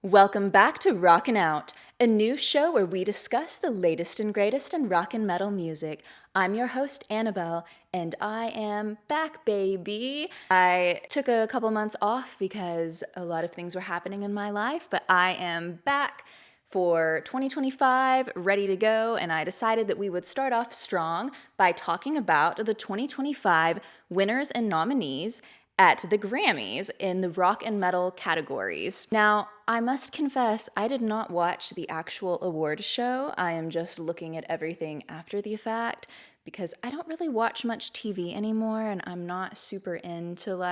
Welcome back to Rockin' Out, a new show where we discuss the latest and greatest in rock and metal music. I'm your host, Annabelle, and I am back, baby. I took a couple months off because a lot of things were happening in my life, but I am back for 2025, ready to go, and I decided that we would start off strong by talking about the 2025 winners and nominees at the Grammys in the rock and metal categories. Now, I must confess, I did not watch the actual award show. I am just looking at everything after the fact because I don't really watch much TV anymore, and I'm not super into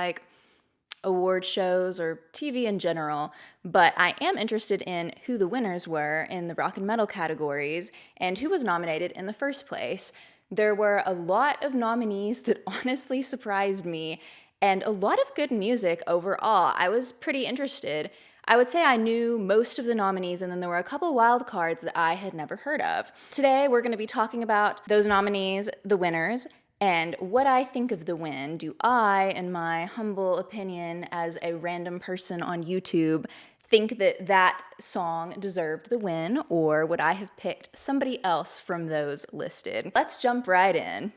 award shows or TV in general, but I am interested in who the winners were in the rock and metal categories and who was nominated in the first place. There were a lot of nominees that honestly surprised me and a lot of good music overall. I was pretty interested. I would say I knew most of the nominees, and then there were a couple wild cards that I had never heard of. Today, we're going to be talking about those nominees, the winners, and what I think of the win. Do I, in my humble opinion as a random person on YouTube, think that that song deserved the win, or would I have picked somebody else from those listed? Let's jump right in.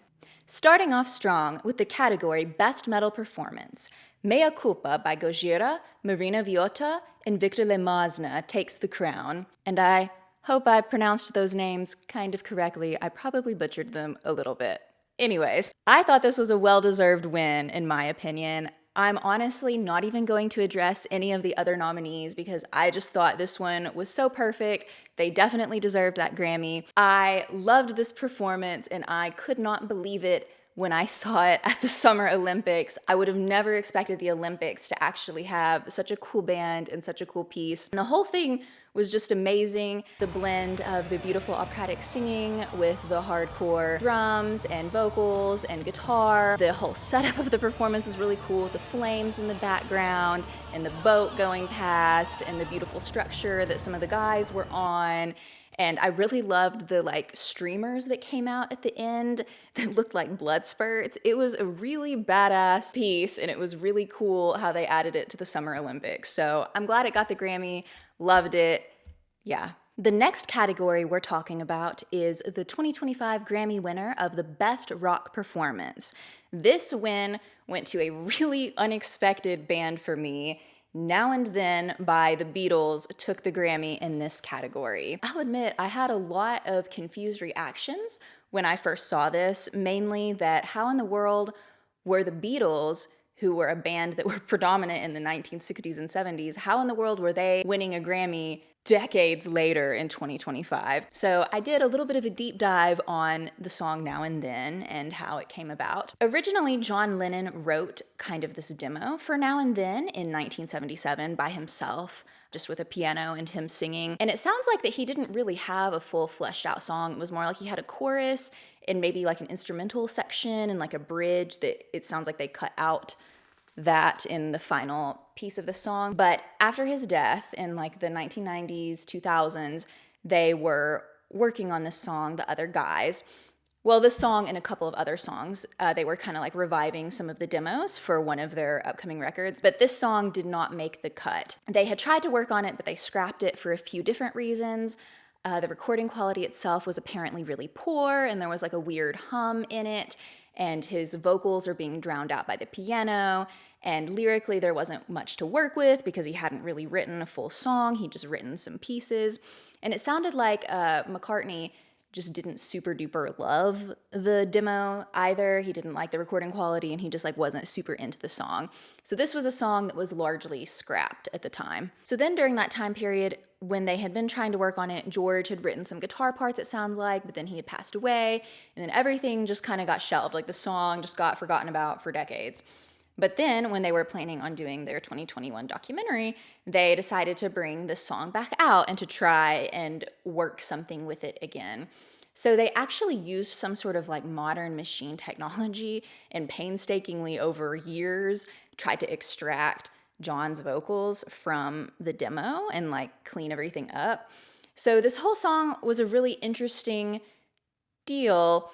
Starting off strong with the category Best Metal Performance, Mea Culpa by Gojira, Marina, Viotta, and Victor Le Masne takes the crown. And I hope I pronounced those names kind of correctly. I probably butchered them a little bit. Anyways, I thought this was a well-deserved win, in my opinion. I'm honestly not even going to address any of the other nominees because I just thought this one was so perfect. They definitely deserved that Grammy. I loved this performance and I could not believe it when I saw it at the Summer Olympics. I would have never expected the Olympics to actually have such a cool band and such a cool piece. And the whole thing was just amazing. The blend of the beautiful operatic singing with the hardcore drums and vocals and guitar. The whole setup of the performance is really cool with the flames in the background and the boat going past and the beautiful structure that some of the guys were on. And I really loved the streamers that came out at the end that looked like blood spurts. It was a really badass piece, and it was really cool how they added it to the Summer Olympics. So I'm glad it got the Grammy. Loved it. Yeah. The next category we're talking about is the 2025 Grammy winner of the Best Rock Performance. This win went to a really unexpected band for me. Now and Then by the Beatles took the Grammy in this category. I'll admit, I had a lot of confused reactions when I first saw this, mainly that how in the world were the Beatles, who were a band that were predominant in the 1960s and 70s, how in the world were they winning a Grammy decades later in 2025? So I did a little bit of a deep dive on the song Now and Then and how it came about. Originally, John Lennon wrote kind of this demo for Now and Then in 1977 by himself, just with a piano and him singing. And it sounds like that he didn't really have a full fleshed out song. It was more like he had a chorus and maybe like an instrumental section and like a bridge that it sounds like they cut out that in the final piece of the song. But after his death in the 1990s, 2000s, they were working on this song, the other guys. Well, this song and a couple of other songs, they were kind of reviving some of the demos for one of their upcoming records, but this song did not make the cut. They had tried to work on it, but they scrapped it for a few different reasons. The recording quality itself was apparently really poor, and there was a weird hum in it, and his vocals are being drowned out by the piano, and lyrically there wasn't much to work with because he hadn't really written a full song, he'd just written some pieces, and it sounded like McCartney just didn't super duper love the demo either. He didn't like the recording quality and he just wasn't super into the song. So this was a song that was largely scrapped at the time. So then during that time period, when they had been trying to work on it, George had written some guitar parts, it sounds like, but then he had passed away, and then everything just kind of got shelved. The song just got forgotten about for decades. But then when they were planning on doing their 2021 documentary, they decided to bring this song back out and to try and work something with it again. So they actually used some sort of modern machine technology and painstakingly over years tried to extract John's vocals from the demo and clean everything up. So this whole song was a really interesting deal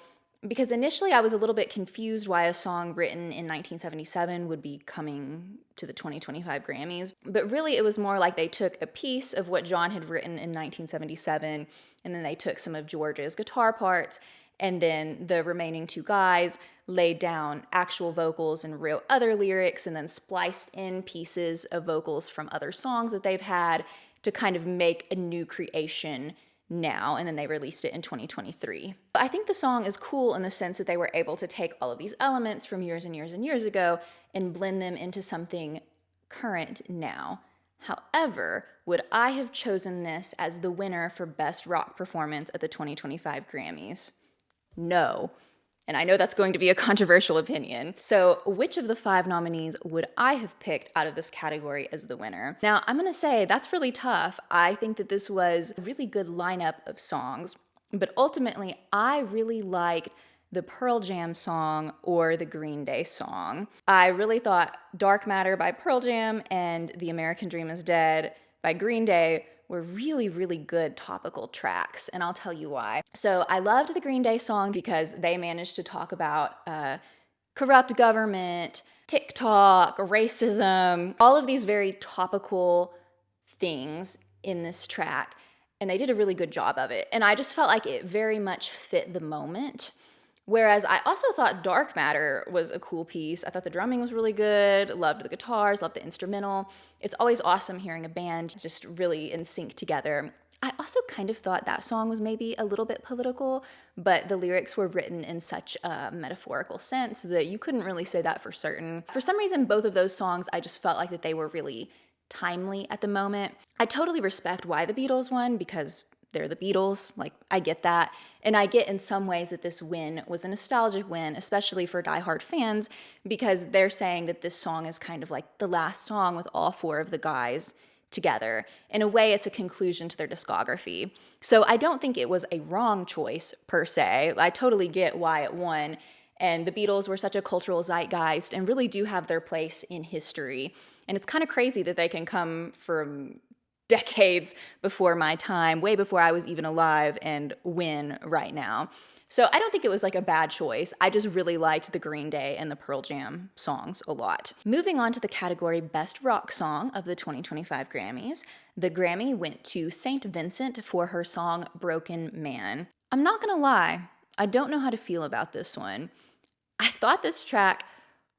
because initially I was a little bit confused why a song written in 1977 would be coming to the 2025 Grammys. But really it was more like they took a piece of what John had written in 1977, and then they took some of George's guitar parts, and then the remaining two guys laid down actual vocals and wrote other lyrics, and then spliced in pieces of vocals from other songs that they've had to kind of make a new creation now, and then they released it in 2023. I think the song is cool in the sense that they were able to take all of these elements from years and years and years ago and blend them into something current now. However, would I have chosen this as the winner for Best Rock Performance at the 2025 Grammys? No. And I know that's going to be a controversial opinion. So which of the 5 nominees would I have picked out of this category as the winner? Now, I'm going to say that's really tough. I think that this was a really good lineup of songs, but ultimately I really liked the Pearl Jam song or the Green Day song. I really thought Dark Matter by Pearl Jam and The American Dream is Dead by Green Day were really, really good topical tracks, and I'll tell you why. So I loved the Green Day song because they managed to talk about corrupt government, TikTok, racism, all of these very topical things in this track, and they did a really good job of it. And I just felt like it very much fit the moment. Whereas I also thought Dark Matter was a cool piece. I thought the drumming was really good, loved the guitars, loved the instrumental. It's always awesome hearing a band just really in sync together. I also kind of thought that song was maybe a little bit political, but the lyrics were written in such a metaphorical sense that you couldn't really say that for certain. For some reason, both of those songs, I just felt like that they were really timely at the moment. I totally respect why the Beatles won because they're the Beatles, like I get that. And I get in some ways that this win was a nostalgic win, especially for diehard fans, because they're saying that this song is kind of like the last song with all 4 of the guys together. In a way, it's a conclusion to their discography. So I don't think it was a wrong choice per se. I totally get why it won. And the Beatles were such a cultural zeitgeist and really do have their place in history. And it's kind of crazy that they can come from decades before my time, way before I was even alive, and win right now. So I don't think it was like a bad choice. I just really liked the Green Day and the Pearl Jam songs a lot. Moving on to the category Best Rock Song of the 2025 Grammys, the Grammy went to St. Vincent for her song Broken Man. I'm not gonna lie, I don't know how to feel about this one. I thought this track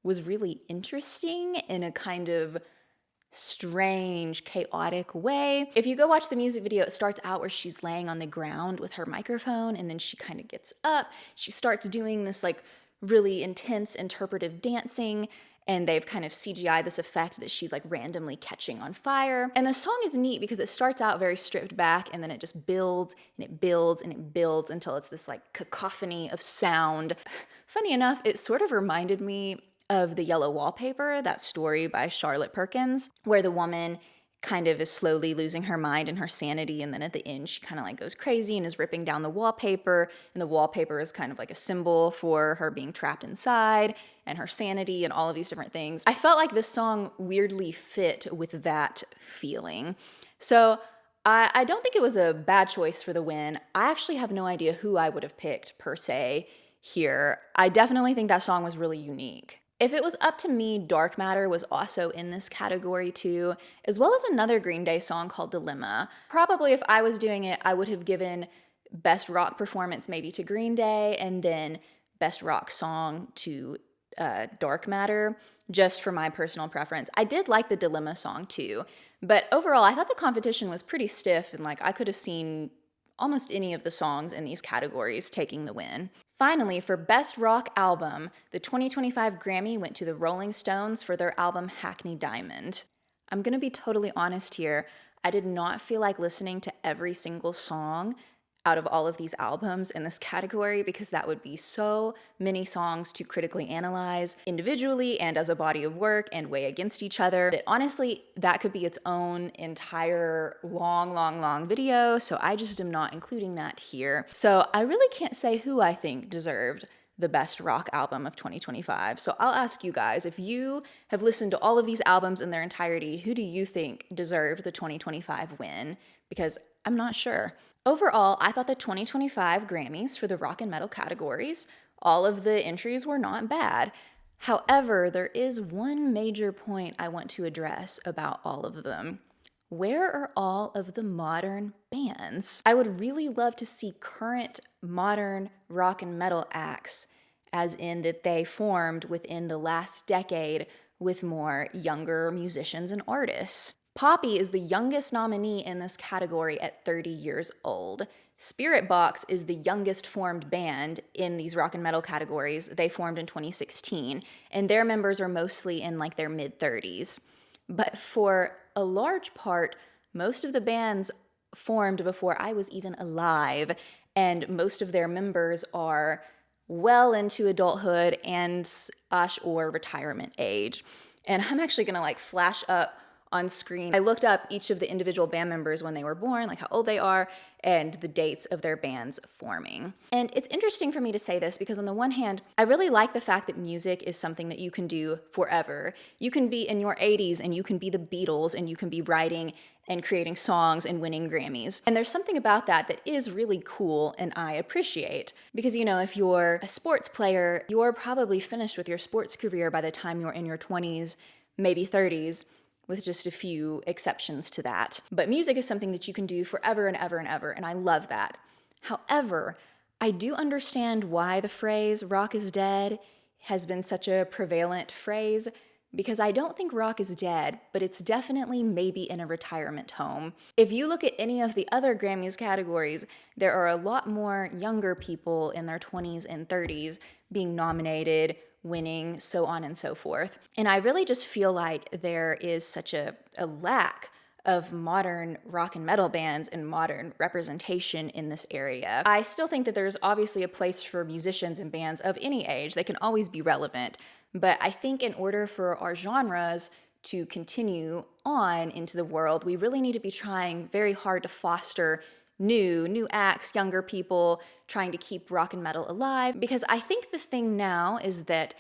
was really interesting in a kind of strange, chaotic way. If you go watch the music video, it starts out where she's laying on the ground with her microphone, and then she kind of gets up. She starts doing this like really intense interpretive dancing, and they've kind of CGI'd this effect that she's like randomly catching on fire. And the song is neat because it starts out very stripped back, and then it just builds and it builds and it builds until it's this like cacophony of sound. Funny enough, it sort of reminded me of The Yellow Wallpaper, that story by Charlotte Perkins, where the woman kind of is slowly losing her mind and her sanity, and then at the end she kind of like goes crazy and is ripping down the wallpaper, and the wallpaper is kind of like a symbol for her being trapped inside and her sanity and all of these different things. I felt like this song weirdly fit with that feeling. So I don't think it was a bad choice for the win. I actually have no idea who I would have picked per se here. I definitely think that song was really unique. If it was up to me, Dark Matter was also in this category too, as well as another Green Day song called Dilemma. Probably if I was doing it, I would have given Best Rock Performance maybe to Green Day, and then Best Rock Song to Dark Matter, just for my personal preference. I did like the Dilemma song too, but overall I thought the competition was pretty stiff, and like I could have seen almost any of the songs in these categories taking the win. Finally, for Best Rock Album, the 2025 Grammy went to the Rolling Stones for their album Hackney Diamond. I'm gonna be totally honest here, I did not feel like listening to every single song out of all of these albums in this category, because that would be so many songs to critically analyze individually and as a body of work and weigh against each other, that honestly, that could be its own entire long video, so I just am not including that here. So I really can't say who I think deserved the Best Rock Album of 2025. So I'll ask you guys, if you have listened to all of these albums in their entirety, who do you think deserved the 2025 win? Because I'm not sure. Overall, I thought the 2025 Grammys for the rock and metal categories all of the entries were not bad. However, there is one major point I want to address about all of them. Where are all of the modern bands? I would really love to see current modern rock and metal acts, as in that they formed within the last decade with more younger musicians and artists. Poppy is the youngest nominee in this category at 30 years old. Spiritbox is the youngest formed band in these rock and metal categories. They formed in 2016, and their members are mostly in like their mid-30s. But for a large part, most of the bands formed before I was even alive, and most of their members are well into adulthood and or retirement age. And I'm actually gonna like flash up on screen. I looked up each of the individual band members when they were born, like how old they are, and the dates of their bands forming. And it's interesting for me to say this because on the one hand, I really like the fact that music is something that you can do forever. You can be in your 80s and you can be the Beatles and you can be writing and creating songs and winning Grammys. And there's something about that that is really cool and I appreciate. Because, you know, if you're a sports player, you're probably finished with your sports career by the time you're in your 20s, maybe 30s, with just a few exceptions to that. But music is something that you can do forever and ever and ever, and I love that. However, I do understand why the phrase rock is dead has been such a prevalent phrase, because I don't think rock is dead, but it's definitely maybe in a retirement home. If you look at any of the other Grammys categories, there are a lot more younger people in their 20s and 30s being nominated, winning, so on and so forth. And I really just feel like there is such a lack of modern rock and metal bands and modern representation in this area. I still think that there's obviously a place for musicians and bands of any age. They can always be relevant. But I think in order for our genres to continue on into the world, we really need to be trying very hard to foster new acts, younger people, trying to keep rock and metal alive. Because I think the thing now is that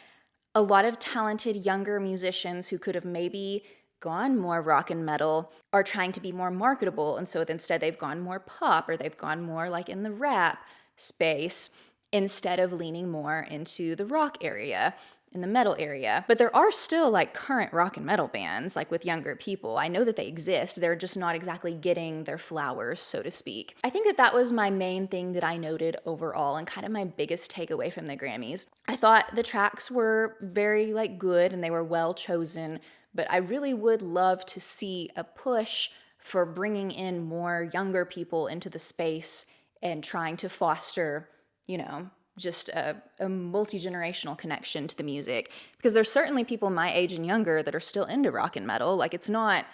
a lot of talented younger musicians who could have maybe gone more rock and metal are trying to be more marketable. And so instead they've gone more pop, or they've gone more like in the rap space instead of leaning more into the rock area, in the metal area. But there are still like current rock and metal bands, like with younger people. I know that they exist. They're just not exactly getting their flowers, so to speak. I think that that was my main thing that I noted overall and kind of my biggest takeaway from the Grammys. I thought the tracks were very like good and they were well chosen, but I really would love to see a push for bringing in more younger people into the space and trying to foster, you know, just a multi-generational connection to the music. Because there's certainly people my age and younger that are still into rock and metal. Like, it's not,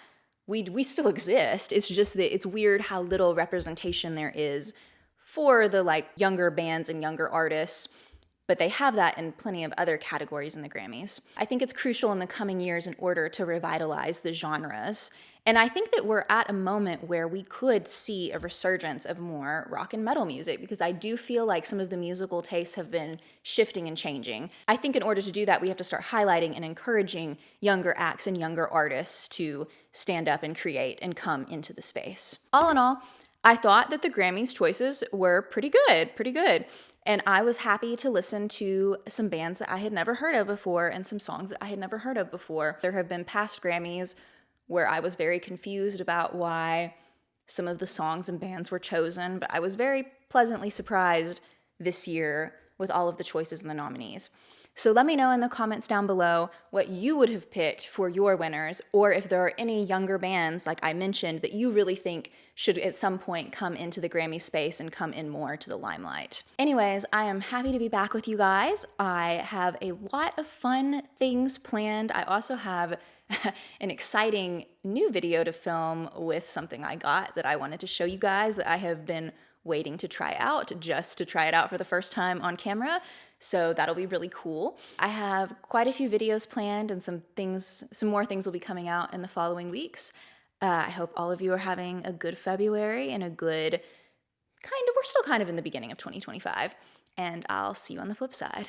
we still exist. It's just that it's weird how little representation there is for the like younger bands and younger artists. But they have that in plenty of other categories in the Grammys. I think it's crucial in the coming years in order to revitalize the genres. And I think that we're at a moment where we could see a resurgence of more rock and metal music, because I do feel like some of the musical tastes have been shifting and changing. I think in order to do that, we have to start highlighting and encouraging younger acts and younger artists to stand up and create and come into the space. All in all, I thought that the Grammys choices were pretty good. And I was happy to listen to some bands that I had never heard of before and some songs that I had never heard of before. There have been past Grammys where I was very confused about why some of the songs and bands were chosen, but I was very pleasantly surprised this year with all of the choices and the nominees. So let me know in the comments down below what you would have picked for your winners, or if there are any younger bands, like I mentioned, that you really think should at some point come into the Grammy space and come in more to the limelight. Anyways, I am happy to be back with you guys. I have a lot of fun things planned. I also have an exciting new video to film with something I got that I wanted to show you guys that I have been waiting to try out, just to try it out for the first time on camera. So that'll be really cool. I have quite a few videos planned and some more things will be coming out in the following weeks. I hope all of you are having a good February and we're still kind of in the beginning of 2025. And I'll see you on the flip side.